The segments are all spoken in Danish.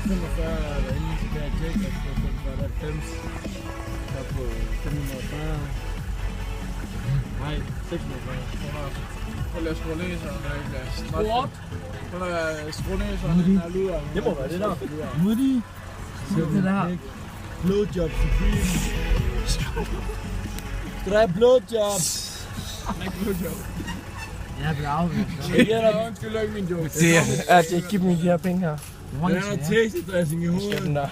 45 derinde, så kan jeg tjekke, at på 90. Så på 540. Nej, 640. Prøv lige at skrue ned, så der ikke er snot. Prøv lige at skrue ned, så den er luder. Det må være det der. Moody. Det der. Blowjob supreme. Skal du have blowjob? Nej, blowjob. Jeg bliver afvist. Undskyld, ikke min joke. Det er at giv dem de her penge her. Der er noget tasty-dressing i hovedet. Den der.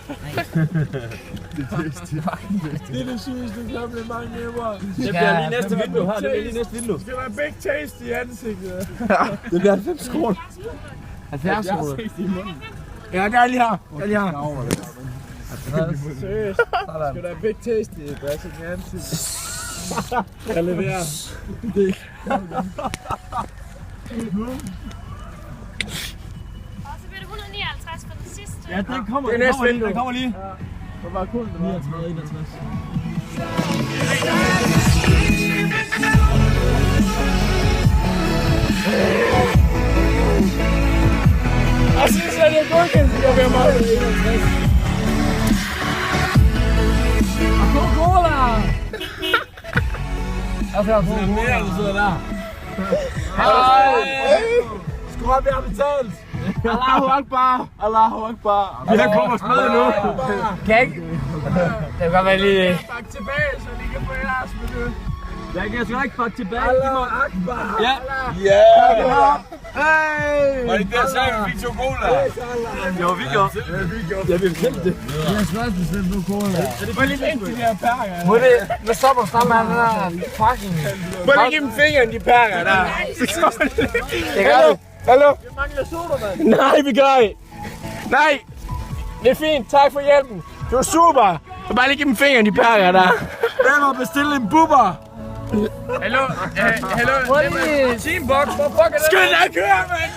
Det er det sygeste kompliment ever. Det bliver lige næste vindue her. Det bliver lige næste vindue. Skal der big taste i ansigtet? Det bliver 90 kroner. 70 kroner. Ja, det er lige her. Det er lige her. Seriøst. Skal der big taste i dressing i ansigtet? Jeg leverer. Og så bliver det 159 for den sidste. Ja, den kommer. Det er næste vindue. Den kommer lige. Det var cool, det var. 39, 61. Jeg synes, at det er godkendt, at jeg vil meget. Coca-Cola! Jeg får Coca-Cola, du sidder der. Hej! Skru op, jeg har betalt. Allahu Akbar. Allahu Akbar. Vi har kommet med nu. Kan ikke? Det kan godt være lige... Bak tilbage, så de kan få jeres menu. Jeg kan sgu ikke pakke tilbage. Allahu Akbar. Ja. Ja! Hey! Var det der sagde, vi fik chokolade? Jo, vi gjorde. Ja, vi bestilte det. Jeg har sgu også bestilt Coca-Cola. Få lige ind til de her perker. Må det... Hvad stopper snart med den der fucking... Må lige give dem fingeren, de perker der. Det gør vi. Hallo? Jeg mangler sodavand. Nej, vi gør ikke. Nej. Det er fint. Tak for hjælpen. Du er super. Så bare lige give dem fingeren, de perker der. Hvem har bestilt en bubber? Hallo? Hallo? Teambox, hvor fuck er det? Skynd dig at køre, mand!